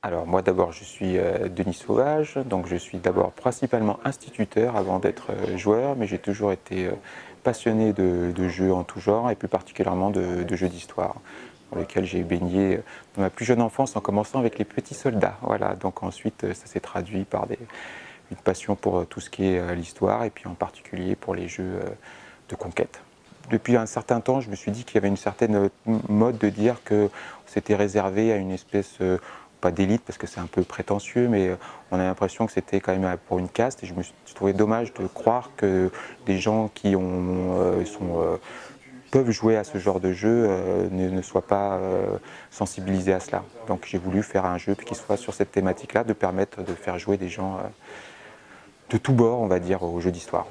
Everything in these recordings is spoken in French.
Alors moi d'abord je suis Denis Sauvage, donc je suis d'abord principalement instituteur avant d'être joueur, mais j'ai toujours été passionné de jeux en tout genre et plus particulièrement de jeux d'histoire, dans lesquels j'ai baigné dans ma plus jeune enfance en commençant avec les petits soldats. Voilà, donc ensuite ça s'est traduit par une passion pour tout ce qui est l'histoire et puis en particulier pour les jeux de conquête. Depuis un certain temps, je me suis dit qu'il y avait une certaine mode de dire que c'était réservé à une espèce, pas d'élite parce que c'est un peu prétentieux, mais on a l'impression que c'était quand même pour une caste et je me suis trouvé dommage de croire que des gens qui peuvent jouer à ce genre de jeu ne soient pas sensibilisés à cela. Donc j'ai voulu faire un jeu qui soit sur cette thématique-là, de permettre de faire jouer des gens de tous bords, on va dire, aux jeux d'histoire.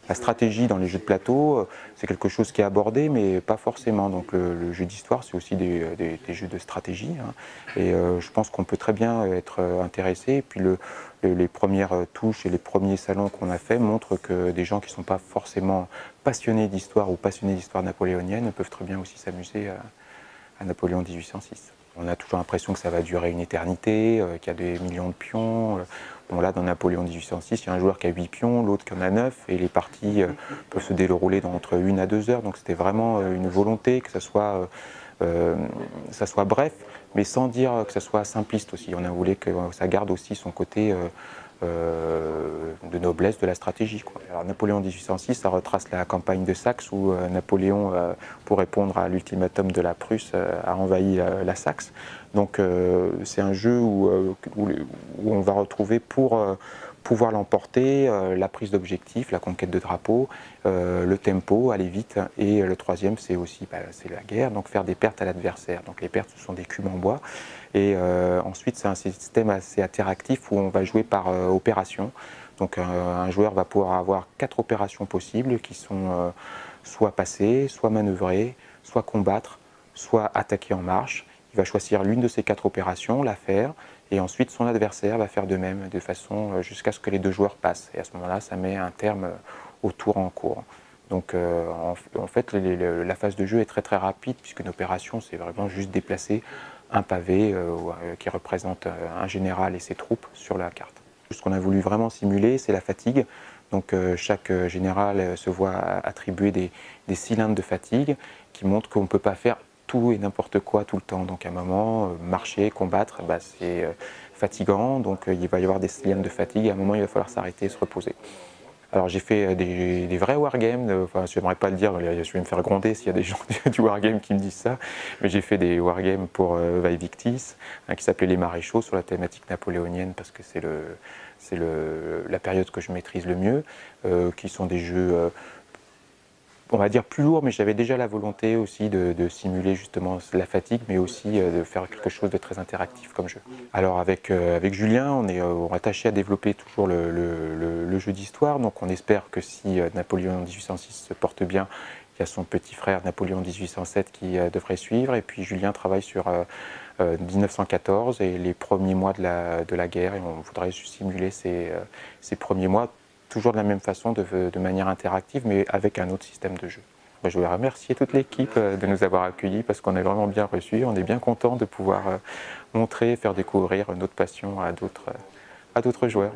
La stratégie dans les jeux de plateau, c'est quelque chose qui est abordé, mais pas forcément. Donc le jeu d'histoire, c'est aussi des jeux de stratégie. Hein. Et je pense qu'on peut très bien être intéressé. Et puis les premières touches et les premiers salons qu'on a fait montrent que des gens qui ne sont pas forcément passionnés d'histoire ou passionnés d'histoire napoléonienne peuvent très bien aussi s'amuser à Napoléon 1806. On a toujours l'impression que ça va durer une éternité, qu'il y a des millions de pions. Bon, là, dans Napoléon 1806, il y a un joueur qui a 8 pions, l'autre qui en a 9, et les parties peuvent se dérouler entre 1 à 2 heures. Donc c'était vraiment une volonté que ça soit bref, mais sans dire que ça soit simpliste aussi. On a voulu que ça garde aussi son côté de noblesse de la stratégie, quoi. Alors, Napoléon 1806, ça retrace la campagne de Saxe où Napoléon, pour répondre à l'ultimatum de la Prusse, a envahi la Saxe. Donc c'est un jeu où on va retrouver pour pouvoir l'emporter, la prise d'objectif, la conquête de drapeaux, le tempo, aller vite, et le troisième c'est aussi c'est la guerre, donc faire des pertes à l'adversaire. Donc les pertes, ce sont des cubes en bois, et ensuite c'est un système assez interactif où on va jouer par opération. Donc un joueur va pouvoir avoir 4 opérations possibles qui sont soit passer, soit manœuvrer, soit combattre, soit attaquer en marche. Il va choisir l'une de ces 4 opérations, la faire, et ensuite son adversaire va faire de même, de façon jusqu'à ce que les 2 joueurs passent. Et à ce moment-là, ça met un terme au tour en cours. Donc en fait, la phase de jeu est très très rapide, puisqu'une opération, c'est vraiment juste déplacer un pavé qui représente un général et ses troupes sur la carte. Ce qu'on a voulu vraiment simuler, c'est la fatigue. Donc chaque général se voit attribuer des cylindres de fatigue qui montrent qu'on ne peut pas faire tout et n'importe quoi tout le temps. Donc à un moment, marcher, combattre, c'est fatigant, donc il va y avoir des cylindres de fatigue, et à un moment il va falloir s'arrêter et se reposer. Alors j'ai fait des vrais wargames, enfin je n'aimerais pas le dire, je vais me faire gronder s'il y a des gens du wargame qui me disent ça, mais j'ai fait des wargames pour Vae Victis, qui s'appelait Les Maréchaux, sur la thématique napoléonienne, parce que c'est la période que je maîtrise le mieux, qui sont des jeux on va dire plus lourd, mais j'avais déjà la volonté aussi de simuler justement la fatigue, mais aussi de faire quelque chose de très interactif comme jeu. Alors avec Julien, on est attaché à développer toujours le jeu d'histoire, donc on espère que si Napoléon 1806 se porte bien, il y a son petit frère Napoléon 1807 qui devrait suivre, et puis Julien travaille sur 1914 et les premiers mois de la guerre, et on voudrait simuler ces premiers mois, toujours de la même façon, de manière interactive, mais avec un autre système de jeu. Je voudrais remercier toute l'équipe de nous avoir accueillis, parce qu'on est vraiment bien reçus. On est bien content de pouvoir montrer et faire découvrir notre passion à d'autres joueurs.